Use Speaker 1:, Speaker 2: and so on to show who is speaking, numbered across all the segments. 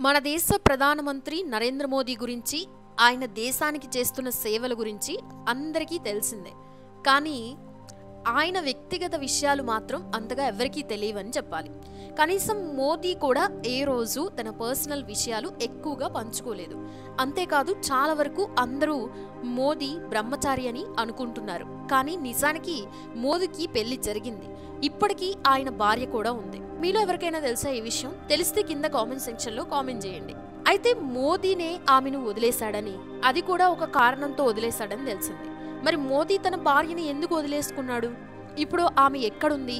Speaker 1: మన దేశ ప్రధానమంత్రి నరేంద్ర మోదీ గురించి ఆయన దేశానికి చేస్తున్న సేవల గురించి అందరికీ తెలిసిందే. కానీ ఆయన వ్యక్తిగత విషయాలు మాత్రం అంతగా ఎవరికీ తెలియవని చెప్పాలి. కనీసం మోదీ కూడా ఏ రోజు తన పర్సనల్ విషయాలు ఎక్కువగా పంచుకోలేదు. అంతేకాదు చాలా వరకు అందరూ మోదీ బ్రహ్మచారి అని అనుకుంటున్నారు. కానీ నిజానికి మోదీకి పెళ్లి జరిగింది. ఇప్పటికీ ఆయన భార్య కూడా ఉంది. మీలో ఎవరికైనా తెలుసా ఈ విషయం? తెలిస్తే కింద కామెంట్ సెక్షన్లో కామెంట్ చేయండి. అయితే మోదీనే ఆమెను వదిలేశాడని, అది కూడా ఒక కారణంతో వదిలేశాడని తెలిసింది. మరి మోదీ తన భార్యని ఎందుకు వదిలేసుకున్నాడు? ఇప్పుడు ఆమె ఎక్కడుంది,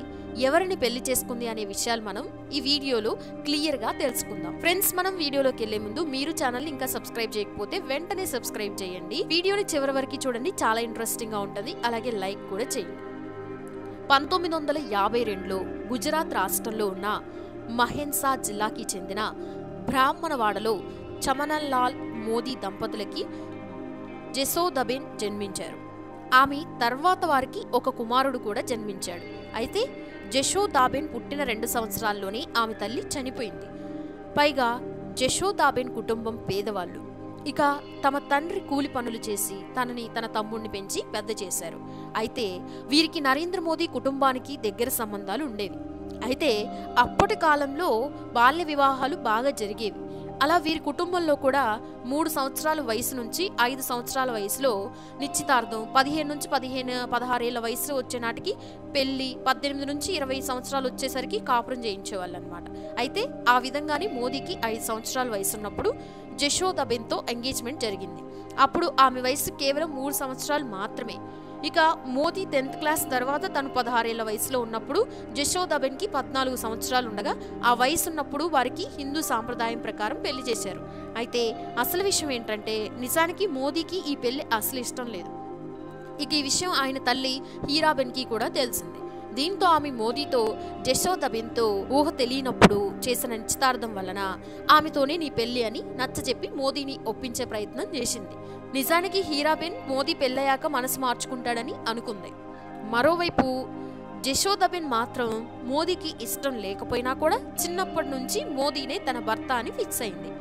Speaker 1: ఎవరిని పెళ్లి చేసుకుంది అనే విషయాలు మనం ఈ వీడియోలో క్లియర్గా తెలుసుకుందాం. ఫ్రెండ్స్, మనం వీడియోలోకి వెళ్లే ముందు మీరు ఛానల్ ఇంకా సబ్స్క్రైబ్ చేయకపోతే వెంటనే సబ్స్క్రైబ్ చేయండి. వీడియోని చివరి వరకు చూడండి, చాలా ఇంట్రెస్టింగ్ గా ఉంటుంది. అలాగే లైక్ కూడా చేయండి. 1952లో గుజరాత్ రాష్ట్రంలో ఉన్న మహేన్సా జిల్లాకి చెందిన బ్రాహ్మణవాడలో చమన్లాల్ మోదీ దంపతులకి జశోదాబెన్ జన్మించారు. ఆమె తర్వాత వారికి ఒక కుమారుడు కూడా జన్మించాడు. అయితే జశోదాబెన్ పుట్టిన 2 సంవత్సరాల్లోనే ఆమె తల్లి చనిపోయింది. పైగా జశోదాబెన్ కుటుంబం పేదవాళ్ళు. ఇక తమ తండ్రి కూలి పనులు చేసి తనని తన తమ్ముడిని పెంచి పెద్ద చేశారు. అయితే వీరికి నరేంద్ర మోదీ కుటుంబానికి దగ్గర సంబంధాలు ఉండేవి. అయితే అప్పటి కాలంలో బాల్య వివాహాలు బాగా జరిగేవి. అలా వీరి కుటుంబంలో కూడా 3 సంవత్సరాల వయసు నుంచి 5 సంవత్సరాల వయసులో నిశ్చితార్థం, 15 నుంచి 16 ఏళ్ల వయసులో వచ్చే నాటికి పెళ్లి, 18 నుంచి 20 సంవత్సరాలు వచ్చేసరికి కాపురం చేయించేవాళ్ళు అనమాట. అయితే ఆ విధంగానే మోదీకి 5 సంవత్సరాల వయసు ఉన్నప్పుడు జశోదాబెన్తో ఎంగేజ్మెంట్ జరిగింది. అప్పుడు ఆమె వయసు కేవలం 3 సంవత్సరాలు మాత్రమే. ఇక మోదీ 10th క్లాస్ తర్వాత తను 16 ఏళ్ల వయసులో ఉన్నప్పుడు జశోదాబెన్కి 14 సంవత్సరాలు ఉండగా ఆ వయసు ఉన్నప్పుడు వారికి హిందూ సాంప్రదాయం ప్రకారం పెళ్లి చేశారు. అయితే అసలు విషయం ఏంటంటే నిజానికి మోదీకి ఈ పెళ్లి అసలు ఇష్టం లేదు. ఇక ఈ విషయం ఆయన తల్లి హీరాబెన్కి కూడా తెలిసింది. దీంతో ఆమె మోదీతో జశోదాబెన్తో ఊహ తెలియనప్పుడు చేసిన నిశ్చితార్థం వలన ఆమెతోనే నీ పెళ్లి అని నచ్చజెప్పి మోదీని ఒప్పించే ప్రయత్నం చేసింది. నిజానికి హీరాబెన్ మోదీ పెళ్ళయ్యాక మనసు మార్చుకుంటాడని అనుకుంది. మరోవైపు జశోదాబెన్ మాత్రం మోదీకి ఇష్టం లేకపోయినా కూడా చిన్నప్పటి నుంచి మోదీనే తన భర్త అని ఫిక్స్ అయింది.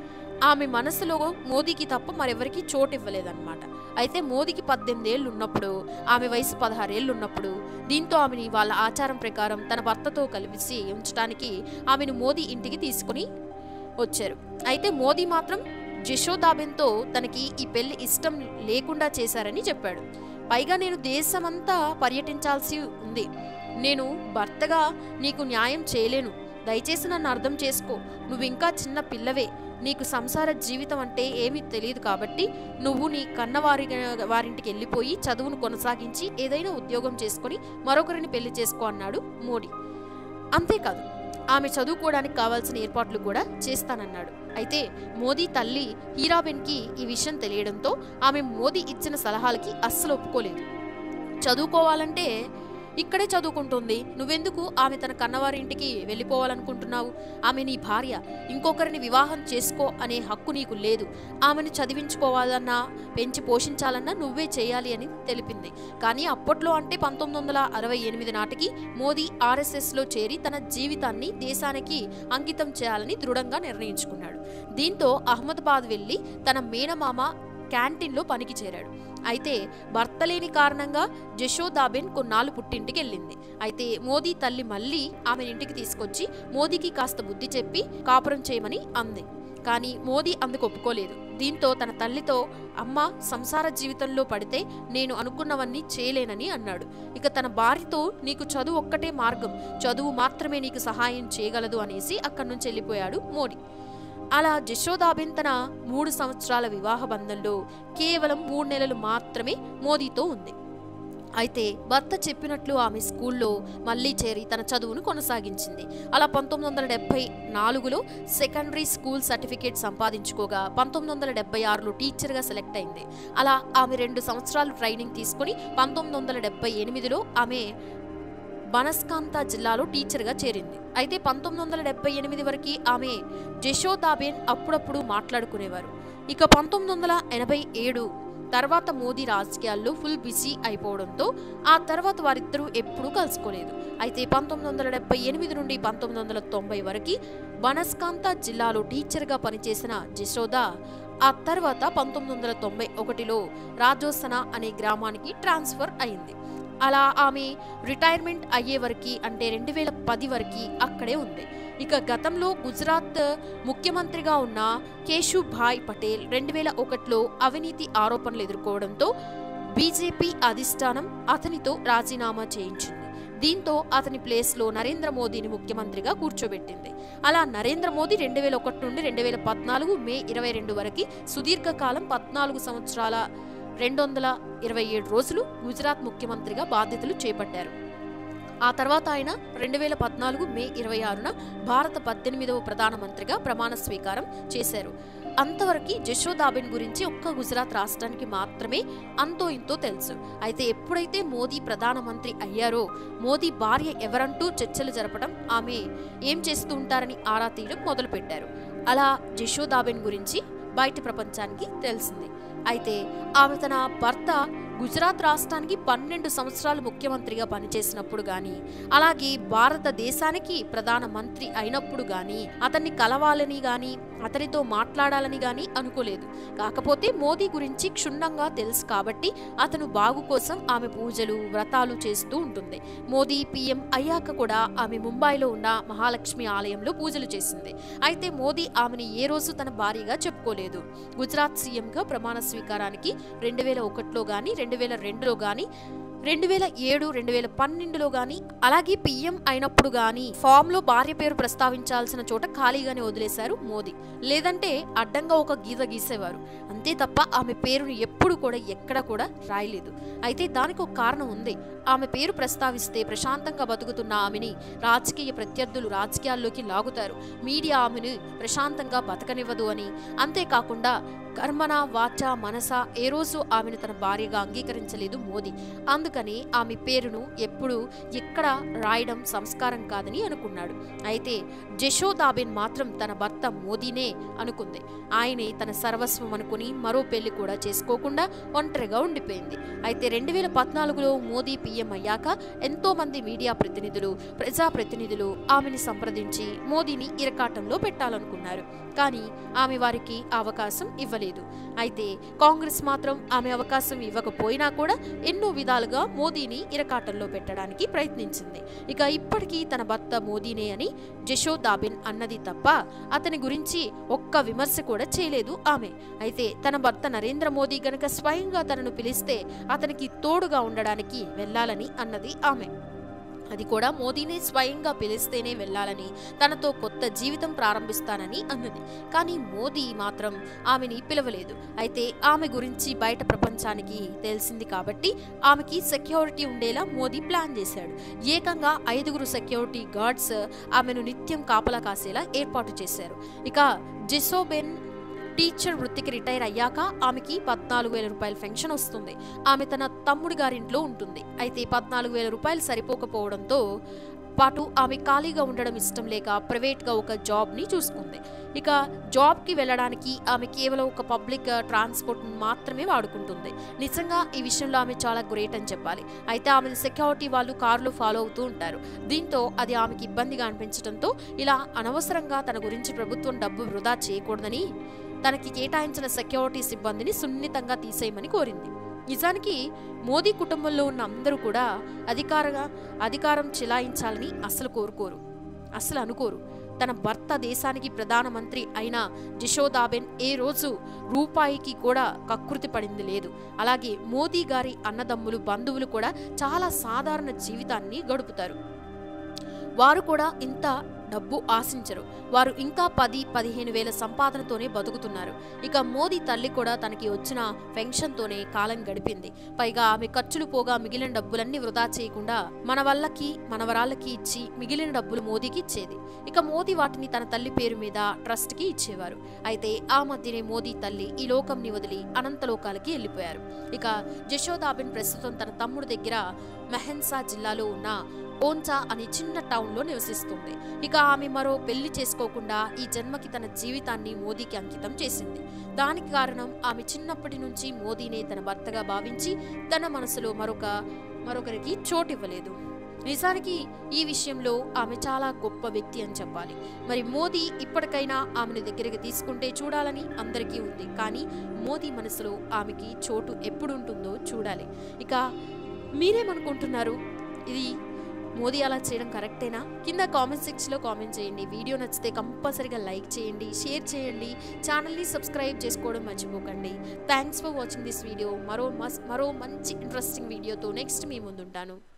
Speaker 1: ఆమె మనసులో మోదీకి తప్ప మరెవరికి చోటు ఇవ్వలేదన్నమాట. అయితే మోదీకి 18 ఏళ్ళు ఉన్నప్పుడు ఆమె వయసు 16 ఏళ్ళు ఉన్నప్పుడు దీంతో ఆమెని వాళ్ళ ఆచారం ప్రకారం తన భర్తతో కలిసి ఉంచడానికి ఆమెను మోదీ ఇంటికి తీసుకుని వచ్చారు. అయితే మోదీ మాత్రం జశోదాబెన్తో తనకి ఈ పెళ్లి ఇష్టం లేకుండా చేశారని చెప్పాడు. పైగా నేను దేశమంతా పర్యటించాల్సి ఉంది, నేను భర్తగా నీకు న్యాయం చేయలేను, దయచేసి నన్ను అర్థం చేసుకో, నువ్వు ఇంకా చిన్న పిల్లవే, నీకు సంసార జీవితం అంటే ఏమీ తెలియదు కాబట్టి నువ్వు నీ వారింటికి వెళ్ళిపోయి చదువును కొనసాగించి ఏదైనా ఉద్యోగం చేసుకొని మరొకరిని పెళ్లి చేసుకో అన్నాడు మోడీ. అంతేకాదు ఆమె చదువుకోవడానికి కావాల్సిన ఏర్పాట్లు కూడా చేస్తానన్నాడు. అయితే మోదీ తల్లి హీరాబెన్కి ఈ విషయం తెలియడంతో ఆమె మోదీ ఇచ్చిన సలహాలకి అస్సలు ఒప్పుకోలేదు. చదువుకోవాలంటే ఇక్కడే చదువుకుంటుంది, నువ్వెందుకు ఆమె తన కన్నవారి ఇంటికి వెళ్ళిపోవాలనుకుంటున్నావు? ఆమె నీ భార్య, ఇంకొకరిని వివాహం చేసుకో అనే హక్కు నీకు లేదు. ఆమెను చదివించుకోవాలన్నా పెంచి పోషించాలన్నా నువ్వే చేయాలి అని తెలిపింది. కానీ అప్పట్లో అంటే 1968 నాటికి మోదీ RSSలో చేరి తన జీవితాన్ని దేశానికి అంకితం చేయాలని దృఢంగా నిర్ణయించుకున్నాడు. దీంతో అహ్మదాబాద్ వెళ్ళి తన మేనమామ క్యాంటీన్లో పనికి చేరాడు. అయితే భర్త లేని కారణంగా జశోదాబెన్ కొన్నాళ్ళు పుట్టింటికి వెళ్ళింది. అయితే మోదీ తల్లి మళ్ళీ ఆమె ఇంటికి తీసుకొచ్చి మోదీకి కాస్త బుద్ధి చెప్పి కాపురం చేయమని అంది. కానీ మోదీ అందుకు ఒప్పుకోలేదు. దీంతో తన తల్లితో అమ్మ సంసార జీవితంలో పడితే నేను అనుకున్నవన్నీ చేయలేనని అన్నాడు. ఇక తన భార్యతో నీకు చదువు ఒక్కటే మార్గం, చదువు మాత్రమే నీకు సహాయం చేయగలదు అనేసి అక్కడి నుంచి వెళ్ళిపోయాడు మోడీ. అలా జశోదాబెన్ తన 3 సంవత్సరాల వివాహ బంధంలో కేవలం 3 నెలలు మాత్రమే మోదీతో ఉంది. అయితే భర్త చెప్పినట్లు ఆమె స్కూల్లో మళ్ళీ చేరి తన చదువును కొనసాగించింది. అలా 1974లో సెకండరీ స్కూల్ సర్టిఫికేట్ సంపాదించుకోగా 1976లో టీచర్గా సెలెక్ట్ అయింది. అలా ఆమె 2 సంవత్సరాలు ట్రైనింగ్ తీసుకుని 1978లో ఆమె బనస్కాంతా జిల్లాలో టీచర్గా చేరింది. అయితే 1978 వరకు ఆమె జశోదాబెన్ అప్పుడప్పుడు మాట్లాడుకునేవారు. ఇక 1987 తర్వాత మోదీ రాజకీయాల్లో ఫుల్ బిజీ అయిపోవడంతో ఆ తర్వాత వారిద్దరూ ఎప్పుడూ కలుసుకోలేదు. అయితే 1978 నుండి 1990 వరకు బనస్కాంత జిల్లాలో టీచర్గా పనిచేసిన జశోద ఆ తర్వాత 1991లో రాజోసనా అనే గ్రామానికి ట్రాన్స్ఫర్ అయింది. అలా ఆమె రిటైర్మెంట్ అయ్యే వరకు అంటే 2010 వరకు అక్కడే ఉంది. ఇక గతంలో గుజరాత్ ముఖ్యమంత్రిగా ఉన్న కేశుభాయ్ పటేల్ 2001లో అవినీతి ఆరోపణలు ఎదుర్కోవడంతో బీజేపీ అధిష్టానం అతనితో రాజీనామా చేయించింది. దీంతో అతని ప్లేస్లో నరేంద్ర మోదీని ముఖ్యమంత్రిగా కూర్చోబెట్టింది. అలా నరేంద్ర మోదీ 2001 నుండి 2014 మే 22 వరకు సుదీర్ఘకాలం 14 సంవత్సరాల 227 రోజులు గుజరాత్ ముఖ్యమంత్రిగా బాధ్యతలు చేపట్టారు. ఆ తర్వాత ఆయన 2014 మే 26న భారత 18వ ప్రధానమంత్రిగా ప్రమాణ స్వీకారం చేశారు. అంతవరకు జశోదాబెన్ గురించి ఒక్క గుజరాత్ రాష్ట్రానికి మాత్రమే అంతో ఇంతో తెలుసు. అయితే ఎప్పుడైతే మోదీ ప్రధానమంత్రి అయ్యారో మోదీ భార్య ఎవరంటూ చర్చలు జరపడం, ఆమె ఏం చేస్తూ ఉంటారని ఆరా తీయడం మొదలుపెట్టారు. అలా జశోదాబెన్ గురించి బయటి ప్రపంచానికి తెలిసింది. అయితే ఆమె తన భర్త గుజరాత్ రాష్ట్రానికి 12 సంవత్సరాలు ముఖ్యమంత్రిగా పనిచేసినప్పుడు గాని, అలాగే భారతదేశానికి ప్రధానమంత్రి అయినప్పుడు గాని అతన్ని కలవాలని గాని అతనితో మాట్లాడాలని గాని అనుకోలేదు. కాకపోతే మోదీ గురించి క్షుణ్ణంగా తెలుసు కాబట్టి అతను బాగు కోసం ఆమె పూజలు వ్రతాలు చేస్తూ ఉంటుంది. మోదీ పీఎం అయ్యాక కూడా ఆమె ముంబైలో ఉన్న మహాలక్ష్మి ఆలయంలో పూజలు చేసింది. అయితే మోదీ ఆమెని ఏ రోజు తన భార్యగా చెప్పుకోలేదు. గుజరాత్ సీఎంగా ప్రమాణ స్వీకారానికి 2001లో గాని 2002లో గాని 2007, 2012లో గాని అలాగే పీఎం అయినప్పుడు గాని ఫామ్ లో భార్య పేరు ప్రస్తావించాల్సిన చోట ఖాళీగానే వదిలేశారు మోదీ. లేదంటే అడ్డంగా ఒక గీత గీసేవారు. అంతే తప్ప ఆమె పేరును ఎప్పుడు కూడా ఎక్కడ కూడా రాయలేదు. అయితే దానికి ఒక కారణం ఉంది. ఆమె పేరు ప్రస్తావిస్తే ప్రశాంతంగా బతుకుతున్న ఆమెని రాజకీయ ప్రత్యర్థులు రాజకీయాల్లోకి లాగుతారు. మీడియా ఆమెను ప్రశాంతంగా బతకనివ్వదు అని. అంతేకాకుండా కర్మన వాచ మనస ఏ రోజు ఆమెను తన భార్యగా అంగీకరించలేదు మోదీ. అందుకని ఆమె పేరును ఎప్పుడు ఎక్కడ రాయడం సంస్కారం కాదని అనుకున్నాడు. అయితే జశోదాబెన్ మాత్రం తన భర్త మోదీనే అనుకుంది. ఆయనే తన సర్వస్వం అనుకుని మరో పెళ్లి కూడా చేసుకోకుండా ఒంటరిగా ఉండిపోయింది. అయితే 2014లో మోదీ పీఎం అయ్యాక ఎంతో మంది మీడియా ప్రతినిధులు ప్రజాప్రతినిధులు ఆమెని సంప్రదించి మోదీని ఇరకాటంలో పెట్టాలనుకున్నారు. కానీ ఆమె వారికి అవకాశం ఇవ్వలేదు. అయితే కాంగ్రెస్ మాత్రం ఆమె అవకాశం ఇవ్వకపోయినా కూడా ఎన్నో విధాలుగా మోదీని ఇరకాటంలో పెట్టడానికి ప్రయత్నించింది. ఇక ఇప్పటికీ తన భర్త మోదీనే అని జశోదాబెన్ అన్నది తప్ప అతని గురించి ఒక్క విమర్శ కూడా చేయలేదు ఆమె. అయితే తన భర్త నరేంద్ర మోదీ గనక స్వయంగా తనను పిలిస్తే అతనికి తోడుగా ఉండడానికి వెళ్ళాలని అన్నది ఆమె. అది కూడా మోదీని స్వయంగా పిలిస్తేనే వెళ్ళాలని, తనతో కొత్త జీవితం ప్రారంభిస్తానని అన్నది. కానీ మోదీ మాత్రం ఆమెని పిలవలేదు. అయితే ఆమె గురించి బయట ప్రపంచానికి తెలిసింది కాబట్టి ఆమెకి సెక్యూరిటీ ఉండేలా మోదీ ప్లాన్ చేశాడు. ఏకంగా 5 సెక్యూరిటీ గార్డ్స్ ఆమెను నిత్యం కాపలా కాసేలా ఏర్పాటు చేశారు. ఇక జశోబెన్ టీచర్ వృత్తికి రిటైర్ అయ్యాక ఆమెకి 14,000 రూపాయల పెన్షన్ వస్తుంది. ఆమె తన తమ్ముడి గారింట్లో ఉంటుంది. అయితే 14,000 రూపాయలు సరిపోకపోవడంతో పాటు ఆమె ఖాళీగా ఉండడం ఇష్టం లేక ప్రైవేట్గా ఒక జాబ్ని చూసుకుంది. ఇక జాబ్కి వెళ్ళడానికి ఆమె కేవలం ఒక పబ్లిక్ ట్రాన్స్పోర్ట్ మాత్రమే వాడుకుంటుంది. నిజంగా ఈ విషయంలో ఆమె చాలా గ్రేట్ అని చెప్పాలి. అయితే ఆమె సెక్యూరిటీ వాళ్ళు కారులో ఫాలో అవుతూ ఉంటారు. దీంతో అది ఆమెకి ఇబ్బందిగా అనిపించడంతో ఇలా అనవసరంగా తన గురించి ప్రభుత్వం డబ్బు వృధా చేయకూడదని తనకి కేటాయించిన సెక్యూరిటీ సిబ్బందిని సున్నితంగా తీసేయమని కోరింది. నిజానికి మోదీ కుటుంబంలో ఉన్న అందరూ కూడా అధికారం చెలాయించాలని అసలు కోరుకోరు, అసలు అనుకోరు. తన భర్త దేశానికి ప్రధానమంత్రి అయిన జశోదాబెన్ ఏ రోజు రూపాయికి కూడా కకృతి పడింది లేదు. అలాగే మోదీ గారి అన్నదమ్ములు బంధువులు కూడా చాలా సాధారణ జీవితాన్ని గడుపుతారు. వారు కూడా ఇంత డబ్బు ఆశించరు. వారు ఇంకా 10-15 వేల సంపాదనతోనే బతుకుతున్నారు. ఇక మోదీ తల్లి కూడా తనకి వచ్చిన పెన్షన్తోనే కాలం గడిపింది. పైగా ఆమె ఖర్చులు పోగా మిగిలిన డబ్బులన్నీ వృధా చేయకుండా మన వాళ్ళకి మనవరాళ్ళకి ఇచ్చి మిగిలిన డబ్బులు మోదీకి ఇచ్చేది. ఇక మోదీ వాటిని తన తల్లి పేరు మీద ట్రస్ట్కి ఇచ్చేవారు. అయితే ఆ మధ్యనే మోదీ తల్లి ఈ లోకంని వదిలి అనంతలోకాలకి వెళ్ళిపోయారు. ఇక జశోదాబెన్ ప్రస్తుతం తన తమ్ముడు దగ్గర మెహెన్సా జిల్లాలో ఉన్న ఓన్సా అనే చిన్న టౌన్లో నివసిస్తుంది. ఇక ఆమె మరో పెళ్లి చేసుకోకుండా ఈ జన్మకి తన జీవితాన్ని మోదీకి అంకితం చేసింది. దానికి కారణం ఆమె చిన్నప్పటి నుంచి మోదీనే తన భర్తగా భావించి తన మనసులో మరొకరికి చోటివ్వలేదు. నిజానికి ఈ విషయంలో ఆమె చాలా గొప్ప వ్యక్తి అని చెప్పాలి. మరి మోదీ ఇప్పటికైనా ఆమెను దగ్గరికి తీసుకుంటే చూడాలని అందరికీ ఉంది. కానీ మోదీ మనసులో ఆమెకి చోటు ఎప్పుడు ఉంటుందో చూడాలి. ఇక మీరేమనుకుంటున్నారు? ఇది మోదీ అలా చేయడం కరెక్టేనా? కింద కామెంట్ సెక్షన్లో కామెంట్ చేయండి. వీడియో నచ్చితే కంపల్సరీగా లైక్ చేయండి, షేర్ చేయండి, ఛానల్ని సబ్స్క్రైబ్ చేసుకోవడం మర్చిపోకండి. Thanks for watching this video. మరో మంచి ఇంట్రెస్టింగ్ వీడియోతో నెక్స్ట్ మీ ముందుంటాను.